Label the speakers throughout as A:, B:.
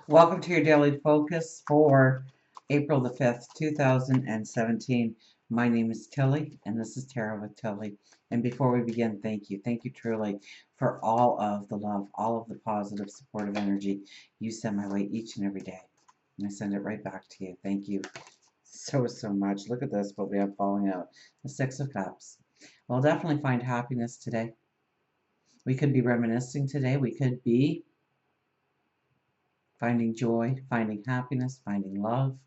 A: Welcome to your daily focus for April the 5th, 2017. My name is Tilly, and this is Tarot with Tilly. And before we begin, thank you. Thank you truly for all of the love, all of the positive, supportive energy you send my way each and every day. And I send it right back to you. Thank you so much. Look at this, what we have falling out. The Six of Cups. We'll definitely find happiness today. We could be reminiscing today. We could be finding joy, finding happiness, finding love.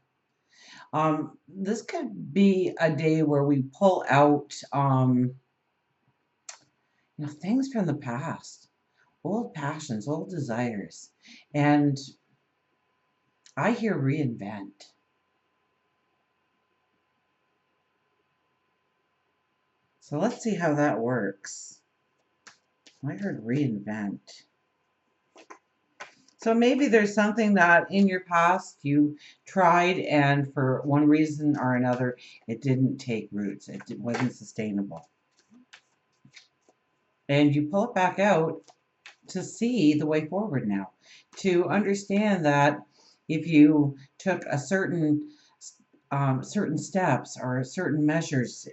A: This could be a day where we pull out, things from the past, old passions, old desires, and I hear reinvent. So let's see how that works. I heard reinvent. So maybe there's something that in your past you tried and for one reason or another it didn't take roots. It wasn't sustainable. And you pull it back out to see the way forward now, to understand that if you took a certain steps or certain measures,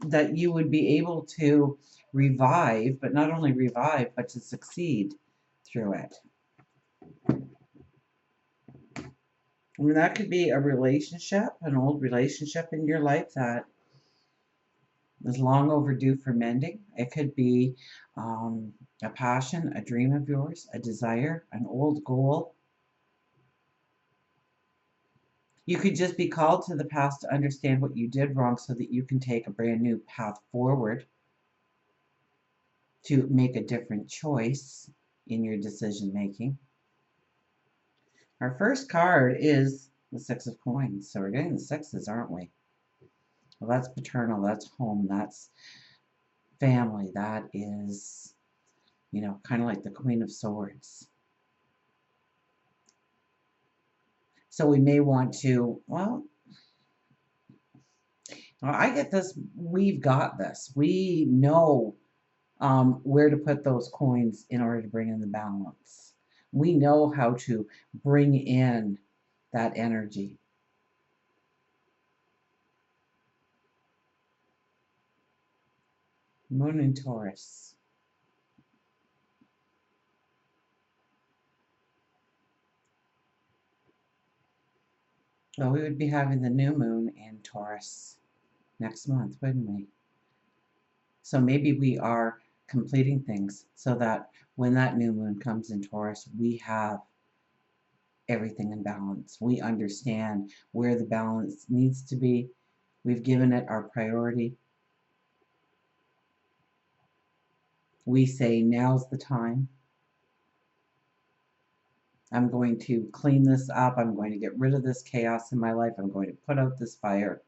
A: that you would be able to revive, but not only revive, but to succeed through it. I mean, that could be a relationship, an old relationship in your life that is long overdue for mending. It could be a passion, a dream of yours, a desire, an old goal. You could just be called to the past to understand what you did wrong so that you can take a brand new path forward to make a different choice in your decision making. Our first card is the Six of Coins. So we're getting the sixes, aren't we? Well, that's paternal, that's home, that's family, that is, kind of like the Queen of Swords. So we may want to, I get this, we've got this. We know where to put those coins in order to bring in the balance. We know how to bring in that energy. Moon in Taurus. Well, we would be having the new moon in Taurus next month, wouldn't we? So maybe we are completing things so that when that new moon comes in Taurus, we have everything in balance. We understand where the balance needs to be. We've given it our priority. We say, now's the time. I'm going to clean this up. I'm going to get rid of this chaos in my life. I'm going to put out this fire.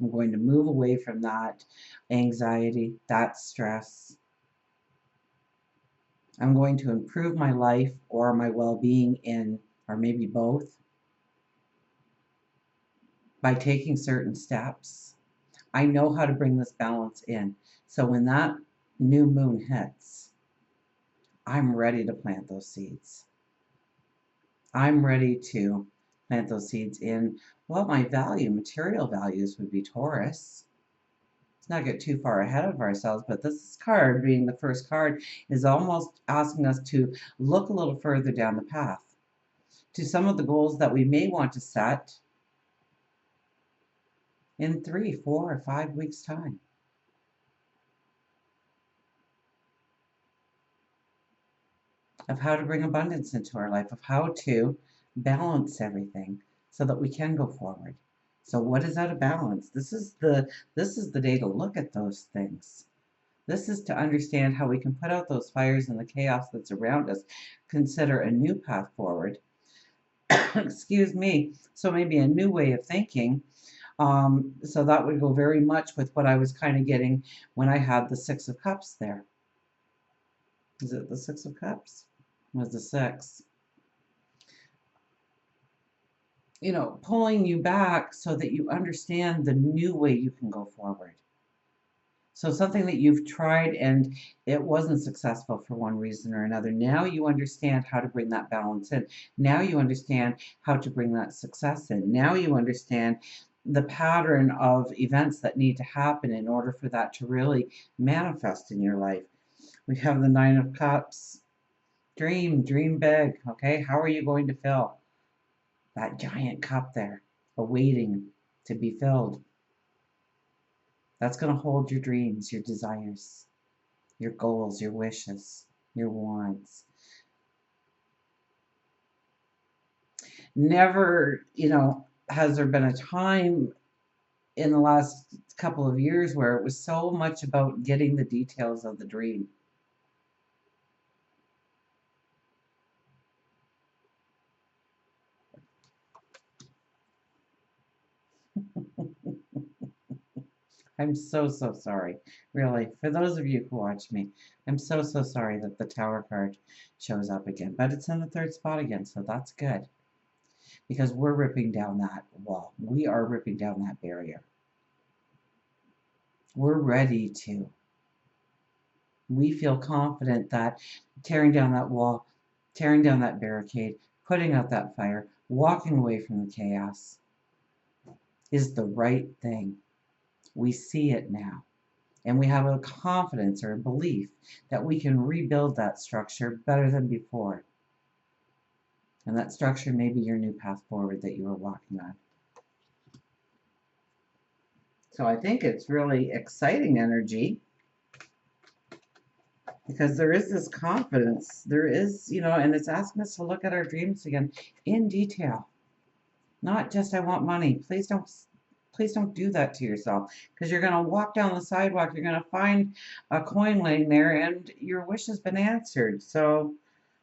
A: I'm going to move away from that anxiety, that stress. I'm going to improve my life or my well-being in, or maybe both, by taking certain steps. I know how to bring this balance in. So when that new moon hits, I'm ready to plant those seeds. I'm ready to plant those seeds in what my material values would be Taurus. Let's not get too far ahead of ourselves, but this card, being the first card, is almost asking us to look a little further down the path to some of the goals that we may want to set in 3, 4, or 5 weeks' time. Of how to bring abundance into our life, of how to balance everything so that we can go forward. So what is out of balance? This is the day to look at those things. This is to understand how we can put out those fires and the chaos that's around us, consider a new path forward. Excuse me. So maybe a new way of thinking. So that would go very much with what I was kind of getting when I had the Six of Cups there. Is it the Six of Cups? Was the six. Pulling you back so that you understand the new way you can go forward. So something that you've tried and it wasn't successful for one reason or another. Now you understand how to bring that balance in. Now you understand how to bring that success in. Now you understand the pattern of events that need to happen in order for that to really manifest in your life. We have the Nine of Cups. Dream big, okay? How are you going to fill that giant cup there, awaiting to be filled? That's going to hold your dreams, your desires, your goals, your wishes, your wants. Never, has there been a time in the last couple of years where it was so much about getting the details of the dream. I'm so, so sorry. Really, for those of you who watch me, I'm so, so sorry that the Tower card shows up again. But it's in the third spot again, so that's good. Because we're ripping down that wall. We are ripping down that barrier. We're ready to. We feel confident that tearing down that wall, tearing down that barricade, putting out that fire, walking away from the chaos is the right thing. We see it now. And we have a confidence or a belief that we can rebuild that structure better than before. And that structure may be your new path forward that you are walking on. So I think it's really exciting energy because there is this confidence. There is, and it's asking us to look at our dreams again in detail. Not just I want money. Please don't do that to yourself because you're going to walk down the sidewalk, you're going to find a coin laying there and your wish has been answered. So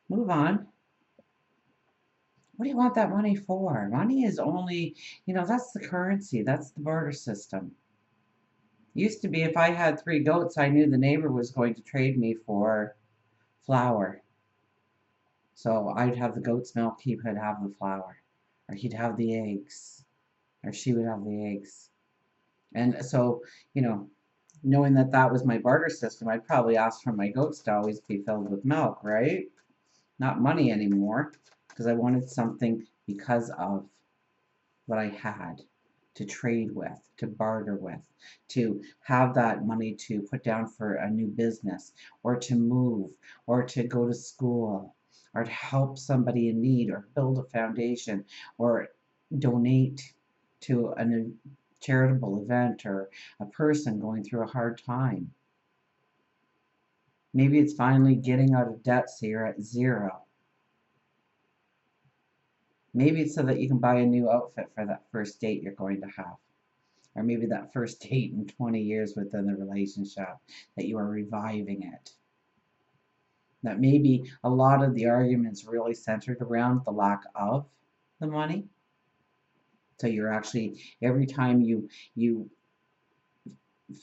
A: move on. What do you want that money for? Money is only, that's the currency, that's the barter system. Used to be if I had 3 goats, I knew the neighbor was going to trade me for flour. So I'd have the goat's milk, he would have the flour, or he'd have the eggs, or she would have the eggs. And so, knowing that that was my barter system, I'd probably ask for my goats to always be filled with milk, right? Not money anymore, because I wanted something because of what I had to trade with, to barter with, to have that money to put down for a new business, or to move, or to go to school, or to help somebody in need, or build a foundation, or donate to a charitable event, or a person going through a hard time. Maybe it's finally getting out of debt so you're at 0. Maybe it's so that you can buy a new outfit for that first date you're going to have. Or maybe that first date in 20 years within the relationship, that you are reviving it. That maybe a lot of the arguments really centered around the lack of the money. So you're actually, every time you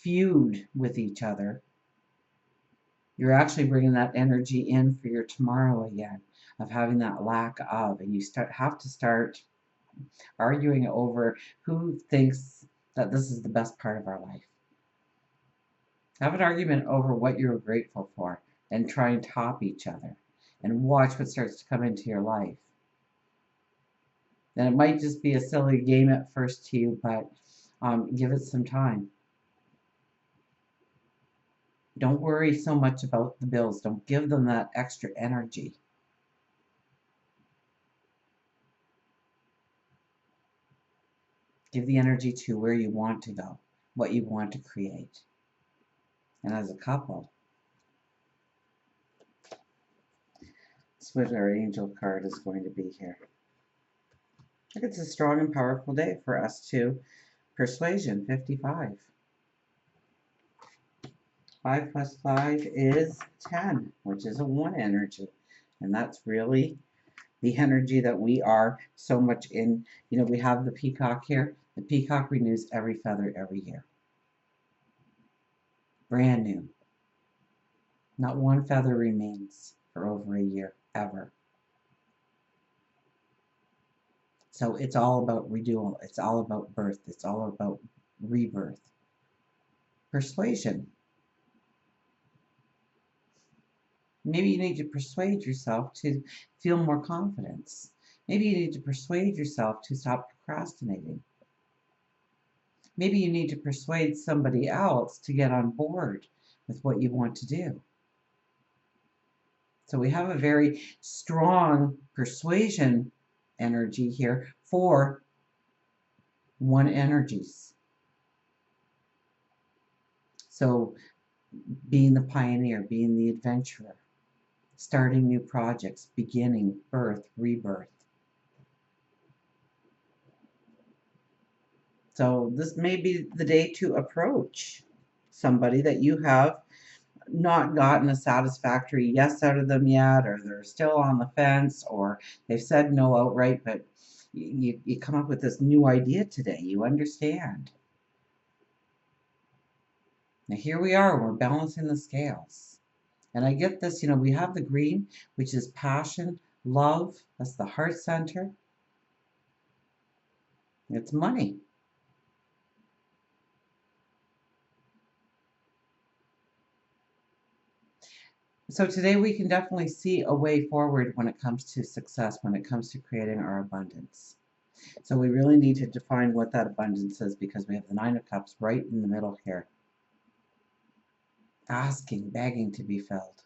A: feud with each other, you're actually bringing that energy in for your tomorrow again, of having that lack of, and you have to start arguing over who thinks that this is the best part of our life. Have an argument over what you're grateful for and try and top each other and watch what starts to come into your life. And it might just be a silly game at first to you, but give it some time. Don't worry so much about the bills. Don't give them that extra energy. Give the energy to where you want to go, what you want to create. And as a couple, that's what our angel card is going to be here. I think it's a strong and powerful day for us to persuasion 55. 5 plus 5 is 10, which is a 1 energy. And that's really the energy that we are so much in. We have the peacock here. The peacock renews every feather every year. Brand new. Not one feather remains for over a year, ever. So it's all about renewal. It's all about birth. It's all about rebirth. Persuasion. Maybe you need to persuade yourself to feel more confidence. Maybe you need to persuade yourself to stop procrastinating. Maybe you need to persuade somebody else to get on board with what you want to do. So we have a very strong persuasion energy here for one energies. So being the pioneer, being the adventurer, starting new projects, beginning, birth, rebirth. So this may be the day to approach somebody that you have not gotten a satisfactory yes out of them yet, or they're still on the fence, or they've said no outright, but you come up with this new idea today. You understand. Now here we are, we're balancing the scales. And I get this, we have the green, which is passion, love, that's the heart center. It's money. So today we can definitely see a way forward when it comes to success, when it comes to creating our abundance. So we really need to define what that abundance is, because we have the Nine of Cups right in the middle here. Asking, begging to be filled,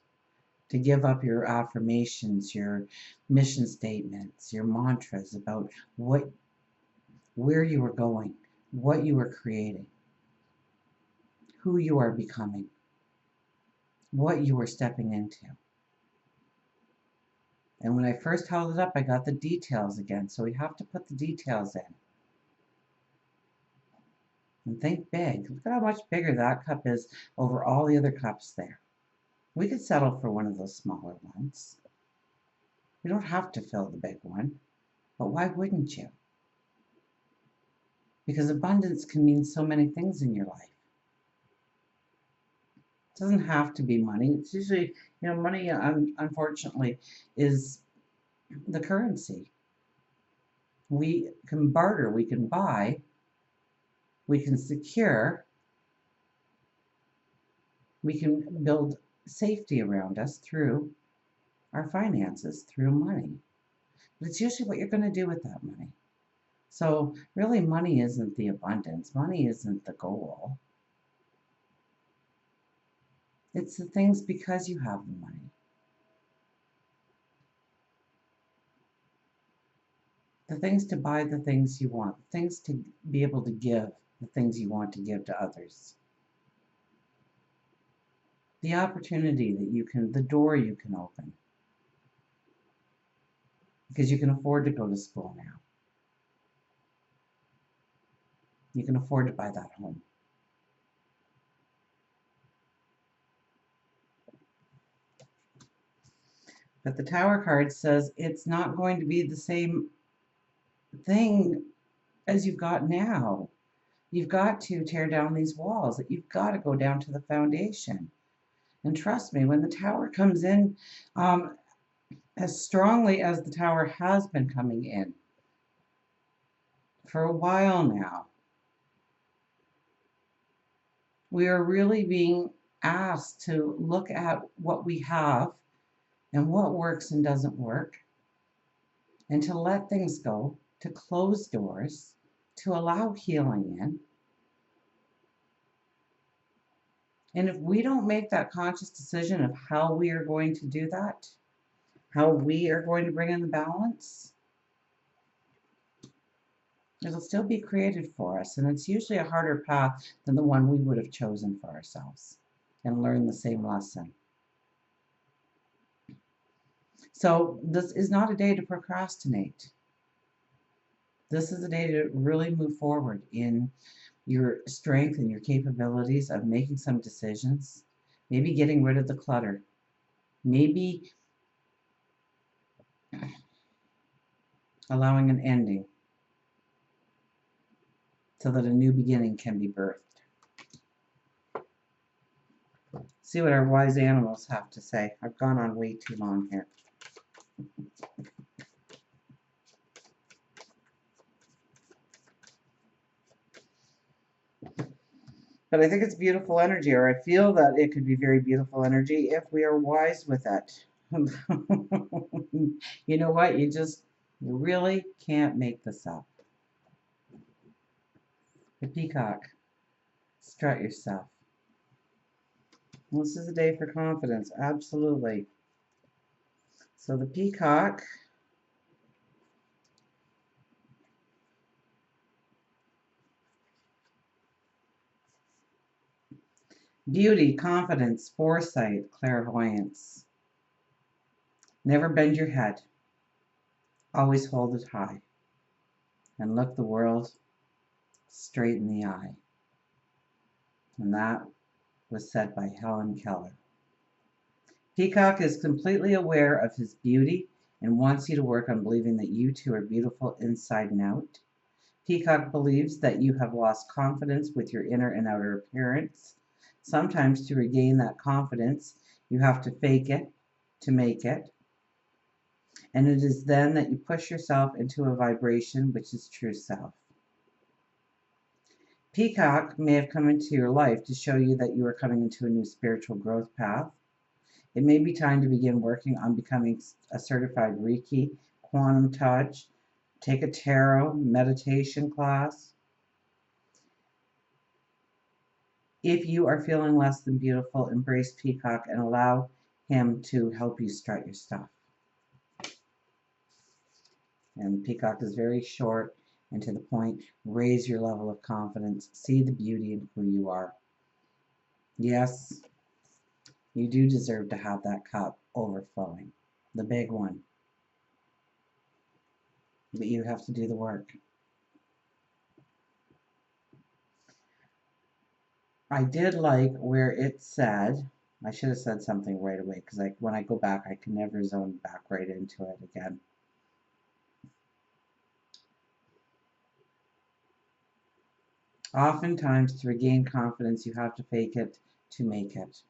A: to give up your affirmations, your mission statements, your mantras about where you are going, what you are creating, who you are becoming, what you are stepping into. And when I first held it up, I got the details again. So we have to put the details in. And think big. Look at how much bigger that cup is over all the other cups there. We could settle for one of those smaller ones. We don't have to fill the big one. But why wouldn't you? Because abundance can mean so many things in your life. It doesn't have to be money. It's usually, money, unfortunately, is the currency. We can barter, we can buy, we can secure, we can build safety around us through our finances, through money. But it's usually what you're going to do with that money. So really, money isn't the abundance. Money isn't the goal. It's the things because you have the money. The things to buy the things you want, things to be able to give, the things you want to give to others. The opportunity the door you can open. Because you can afford to go to school now. You can afford to buy that home. But the Tower card says it's not going to be the same thing as you've got now. You've got to tear down these walls. You've got to go down to the foundation. And trust me, when the Tower comes in, as strongly as the Tower has been coming in for a while now, we are really being asked to look at what we have and what works and doesn't work, and to let things go, to close doors, to allow healing in. And if we don't make that conscious decision of how we are going to do that, how we are going to bring in the balance, it'll still be created for us. And it's usually a harder path than the one we would have chosen for ourselves and learn the same lesson. So this is not a day to procrastinate. This is a day to really move forward in your strength and your capabilities of making some decisions, maybe getting rid of the clutter, maybe allowing an ending so that a new beginning can be birthed. See what our wise animals have to say. I've gone on way too long here. But I think it's beautiful energy, or I feel that it could be very beautiful energy if we are wise with it. You know what? You really can't make this up. The peacock, strut yourself. Well, this is a day for confidence, absolutely. So the peacock, beauty, confidence, foresight, clairvoyance. Never bend your head. Always hold it high. And look the world straight in the eye. And that was said by Helen Keller. Peacock is completely aware of his beauty and wants you to work on believing that you too are beautiful inside and out. Peacock believes that you have lost confidence with your inner and outer appearance. Sometimes to regain that confidence, you have to fake it to make it. And it is then that you push yourself into a vibration which is true self. Peacock may have come into your life to show you that you are coming into a new spiritual growth path. It may be time to begin working on becoming a certified Reiki, quantum touch, take a tarot meditation class. If you are feeling less than beautiful, embrace Peacock and allow him to help you strut your stuff. And Peacock is very short and to the point. Raise your level of confidence. See the beauty in who you are. Yes, you do deserve to have that cup overflowing, the big one. But you have to do the work. I did like where it said, I should have said something right away because when I go back, I can never zone back right into it again. Oftentimes, to regain confidence, you have to fake it to make it.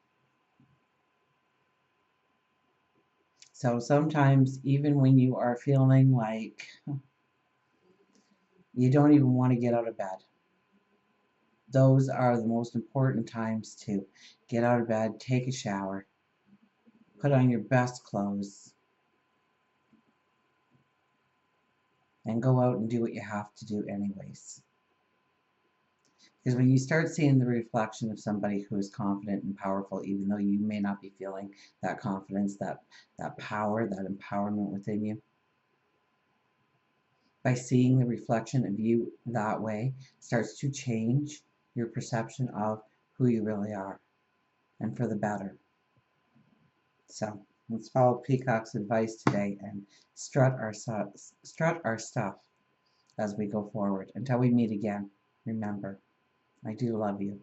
A: So sometimes, even when you are feeling like you don't even want to get out of bed, those are the most important times to get out of bed, take a shower, put on your best clothes, and go out and do what you have to do anyways. Because when you start seeing the reflection of somebody who is confident and powerful, even though you may not be feeling that confidence, that power, that empowerment within you, by seeing the reflection of you that way, starts to change your perception of who you really are, and for the better. So let's follow Peacock's advice today and strut our stuff as we go forward. Until we meet again, remember, I do love you.